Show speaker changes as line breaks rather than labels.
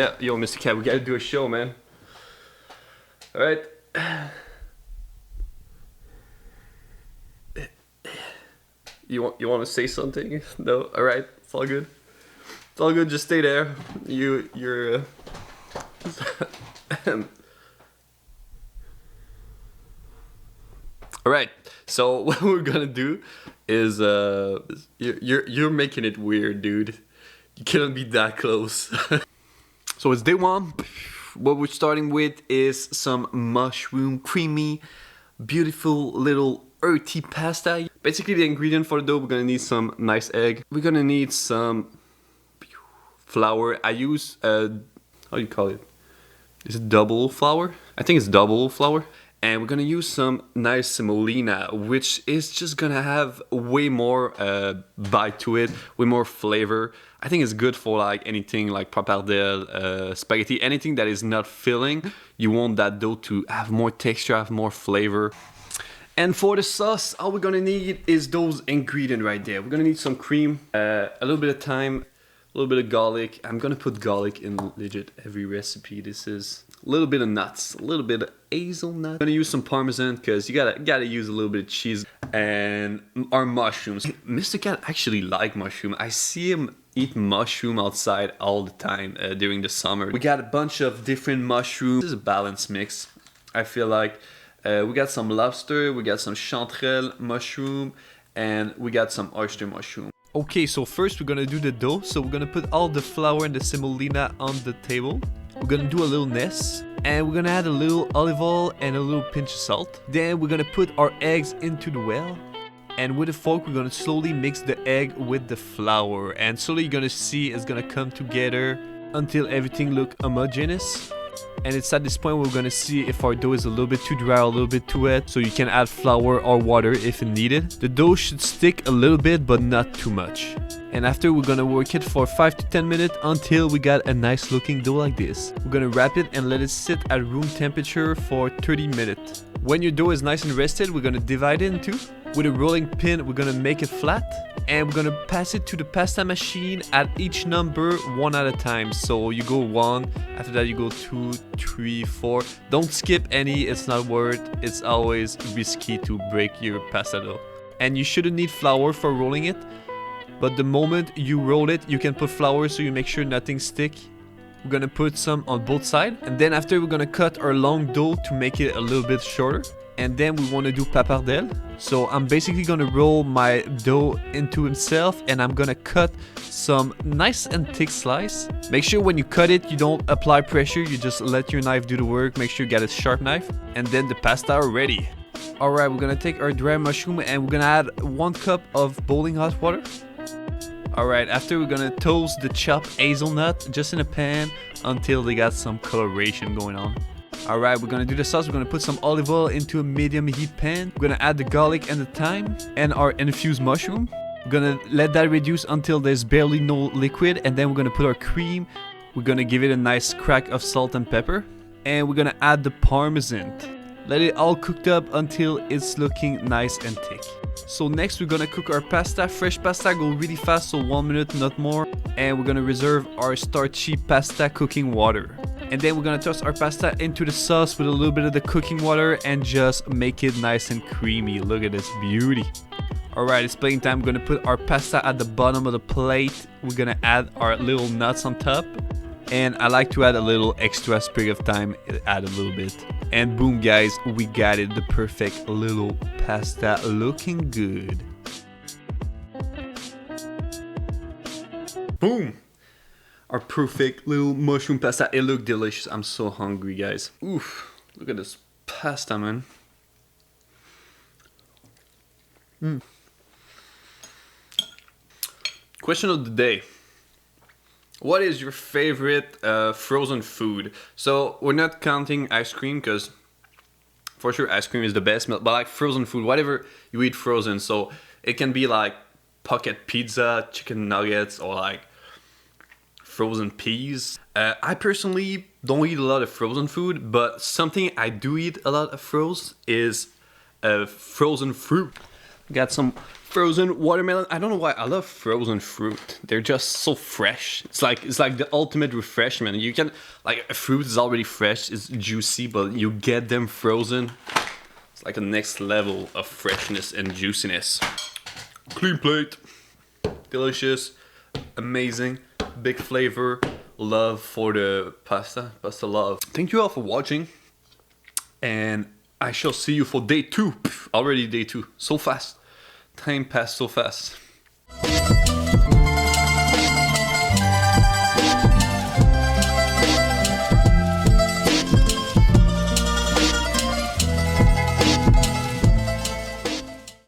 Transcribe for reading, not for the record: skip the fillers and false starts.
Yeah, yo, Mr. Cat, we gotta do a show, man. Alright. You want to say something? No? Alright, it's all good. It's all good, just stay there. You're Alright, so what we're gonna do is you're making it weird, dude. You cannot be that close. So it's day one. What we're starting with is some mushroom, creamy, beautiful little earthy pasta. Basically the ingredient for the dough, we're gonna need some nice egg. We're gonna need some flour. I use how do you call it? Is it double flour? I think it's double flour. And we're gonna use some nice semolina, which is just gonna have way more bite to it, way more flavor. I think it's good for like anything like pappardelle, spaghetti, anything that is not filling. You want that dough to have more texture, have more flavor. And for the sauce, all we're gonna need is those ingredients right there. We're gonna need some cream, a little bit of thyme, a little bit of garlic. I'm gonna put garlic in legit every recipe. This is a little bit of nuts, a little bit of hazelnuts. I'm gonna use some parmesan because you gotta use a little bit of cheese. And our mushrooms. Mr. Cat actually like mushroom. I see him eat mushroom outside all the time during the summer. We got a bunch of different mushrooms. This is a balanced mix. I feel like we got some lobster, we got some chanterrelle mushroom, and we got some oyster mushroom. Okay, so first we're gonna do the dough. So we're gonna put all the flour and the semolina on the table. We're gonna do a little nest, and we're gonna add a little olive oil and a little pinch of salt. Then we're gonna put our eggs into the well, and with a fork we're gonna slowly mix the egg with the flour, and slowly you're gonna see it's gonna come together until everything look homogeneous. And it's at this point we're gonna see if our dough is a little bit too dry or a little bit too wet, so you can add flour or water if needed. The dough should stick a little bit but not too much. And after we're gonna work it for 5 to 10 minutes until we got a nice looking dough like this. We're gonna wrap it and let it sit at room temperature for 30 minutes. When your dough is nice and rested, we're gonna divide it in two. With a rolling pin, we're gonna make it flat. And we're gonna pass it to the pasta machine at each number one at a time. So you go 1, after that you go 2, 3, 4. Don't skip any, it's not worth. It's always risky to break your pasta dough. And you shouldn't need flour for rolling it. But the moment you roll it, you can put flour so you make sure nothing stick. We're gonna put some on both sides. And then after we're gonna cut our long dough to make it a little bit shorter. And then we want to do pappardelle. So I'm basically gonna roll my dough into himself, and I'm gonna cut some nice and thick slice. Make sure when you cut it, you don't apply pressure. You just let your knife do the work. Make sure you get a sharp knife. And then the pasta are ready. Alright, we're gonna take our dry mushroom and we're gonna add 1 cup of boiling hot water. Alright, after we're gonna toast the chopped hazelnut just in a pan until they got some coloration going on. Alright, we're gonna do the sauce. We're gonna put some olive oil into a medium heat pan. We're gonna add the garlic and the thyme and our infused mushroom. We're gonna let that reduce until there's barely no liquid, and then we're gonna put our cream. We're gonna give it a nice crack of salt and pepper, and we're gonna add the parmesan. Let it all cooked up until it's looking nice and thick. So next we're gonna cook our pasta. Fresh pasta go really fast, so 1 minute, not more. And we're gonna reserve our starchy pasta cooking water. And then we're gonna toss our pasta into the sauce with a little bit of the cooking water and just make it nice and creamy. Look at this beauty. Alright, it's plating time. We're gonna put our pasta at the bottom of the plate. We're gonna add our little nuts on top. And I like to add a little extra sprig of thyme, add a little bit. And boom guys, we got it, the perfect little pasta looking good. Boom! Our perfect little mushroom pasta. It looked delicious. I'm so hungry, guys. Oof, look at this pasta, man. Question of the day. What is your favorite frozen food? So we're not counting ice cream because for sure ice cream is the best, but like frozen food, whatever you eat frozen. So it can be like pocket pizza, chicken nuggets, or like frozen peas. I personally don't eat a lot of frozen food, but something I do eat a lot of frozen is frozen fruit. Got some frozen watermelon. I don't know why I love frozen fruit. They're just so fresh. It's like the ultimate refreshment. You can, like, a fruit is already fresh, it's juicy, but you get them frozen. It's like a next level of freshness and juiciness. Clean plate. Delicious. Amazing. Big flavor. Love for the pasta. Pasta love. Thank you all for watching. And I shall see you for day 2. Already day 2. So fast. Time passed so fast.